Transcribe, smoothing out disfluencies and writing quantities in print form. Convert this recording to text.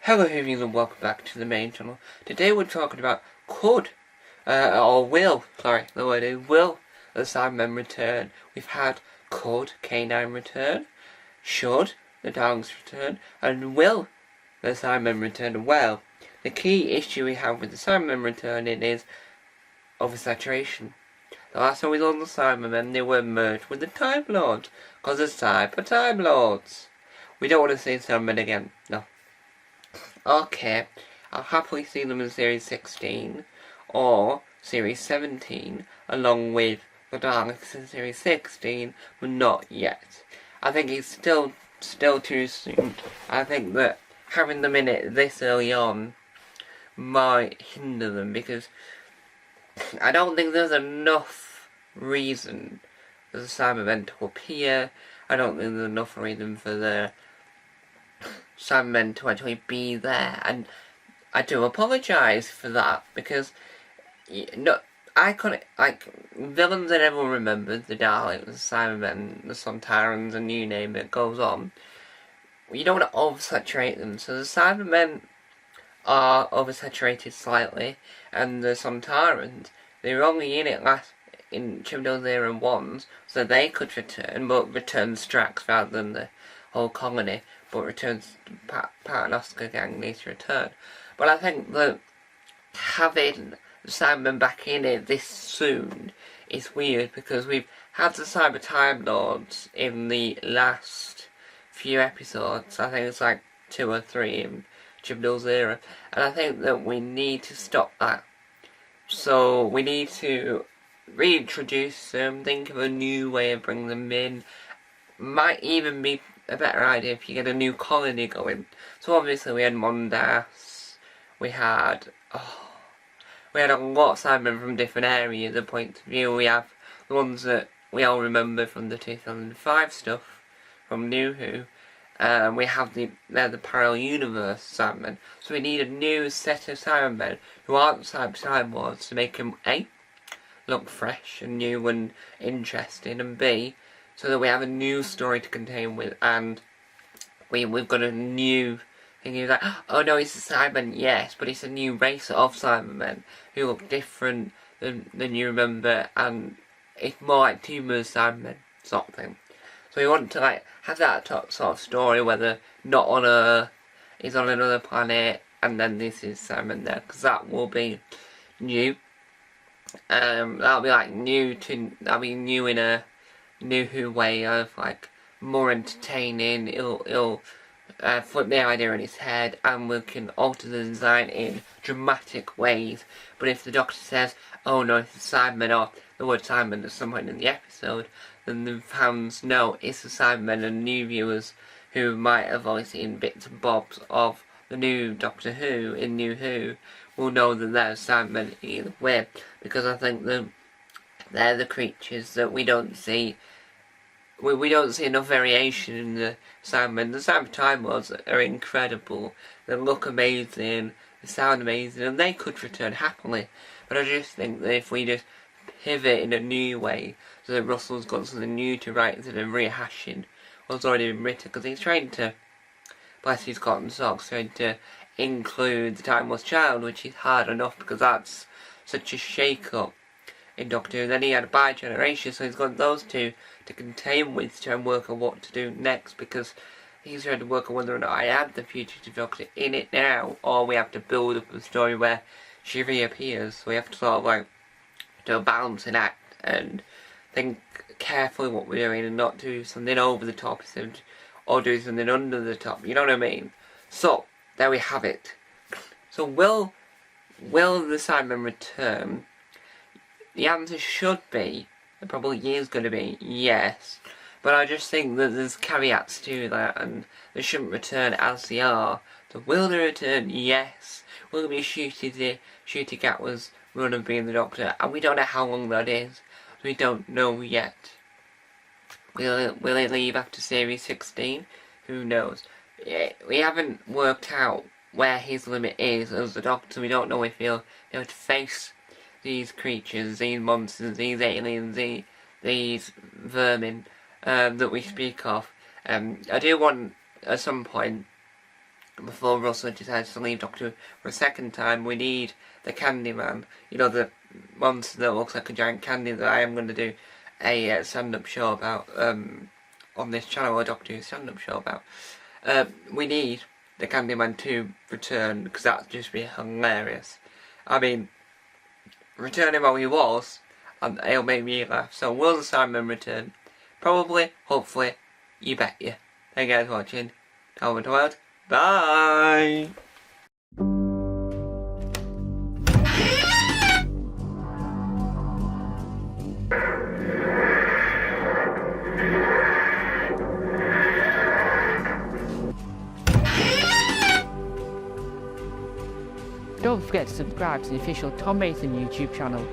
Hello everyone and welcome back to the main channel. Today we're talking about will the Cybermen return. We've had could K9 return, should the dogs return, and will the Cybermen return. Well, the key issue we have with the Cybermen returning is oversaturation. The last time we saw the Cybermen, they were merged with the Time Lords, because of Cyber Time Lords. We don't want to see Cybermen again, no. Okay, I'll happily see them in Series 16 or Series 17 along with the Daleks in Series 16, but not yet. I think it's still too soon. I think that having them in it this early on might hinder them because I don't think there's enough reason for the Cybermen to appear. I don't think there's enough reason for the Cybermen to actually be there, and I do apologise for that because iconic villains that everyone remembers, the Daleks, the Cybermen, the Sontarans, and you name it, goes on. You don't want to oversaturate them, so the Cybermen are oversaturated slightly, and the Sontarans, they were only in it in Chibnall 0 and 1s, so they could return, but return Strax rather than the whole colony, but returns Pat and Oscar gang needs to return. But I think that having the Cybermen back in it this soon is weird because we've had the Cyber Time Lords in the last few episodes. I think it's like 2 or 3 in Chibnall 0, and I think that we need to stop that. So we need to reintroduce them, think of a new way of bringing them in. Might even be a better idea if you get a new colony going. So obviously we had Mondas, we had a lot of Cybermen from different areas of point of view. We have the ones that we all remember from the 2005 stuff, from New Who. We have they're the parallel universe Cybermen. So we need a new set of Cybermen who aren't Cyber Time Lords to make them A, look fresh and new and interesting, and B, so that we have a new story to contain with, and we've got a new thing. You're like, oh no, it's a Cyberman, yes, but it's a new race of Cybermen who look different than you remember, and it's more like Tumor's Cybermen sort of thing. So we want to have that sort of story where they're not on Earth, he's on another planet, and then this is Cyberman there, because that will be new. That'll be new in a New Who way of more entertaining. It'll flip the idea on its head, and we can alter the design in dramatic ways. But if the Doctor says, oh no, it's a Cyberman, or the word Cyberman at some point in the episode, then the fans know it's a Cyberman, and new viewers who might have only seen bits and bobs of the new Doctor Who in New Who will know that they're Cybermen either way, because I think that they're the creatures that we don't see. We don't see enough variation in the Cybermen. The Cyber Time Lords are incredible. They look amazing, they sound amazing, and they could return happily. But I just think that if we just pivot in a new way, so that Russell's got something new to write instead of rehashing what's already been written, because he's trying to, bless his cotton socks, trying to include the Timeless Child, which is hard enough because that's such a shake-up in Doctor Who. And then he had a bi-generation, so he's got those two to contain with to try and work on what to do next, because he's trying to work on whether or not I have the fugitive Doctor in it now, or we have to build up a story where she reappears. So we have to sort of do a balancing act and think carefully what we're doing and not do something over the top or do something under the top, you know what I mean? So there we have it. So will the Cybermen return? The answer should be, it probably is going to be, yes. But I just think that there's caveats to that, and they shouldn't return as they are. So will they return? Yes. Will there be Shooty Gatwa's run of being the Doctor? And we don't know how long that is. We don't know yet. Will it leave after Series 16? Who knows? We haven't worked out where his limit is as the Doctor. We don't know if he'll be able to face these creatures, these monsters, these aliens, these vermin that we speak of. I do want, at some point, before Russell decides to leave Doctor Who for a second time, we need the Candyman. You know, the monster that looks like a giant candy that I am going to do a stand-up show about on this channel, a Doctor Who stand-up show about. We need the Candyman to return, because that'd just be hilarious. I mean, return him how he was, and it'll make me laugh. So will the Cyberman return? Probably, hopefully, you bet you. Thank you guys for watching. Comment world. Bye! Don't forget to subscribe to the official Tom Mason YouTube channel.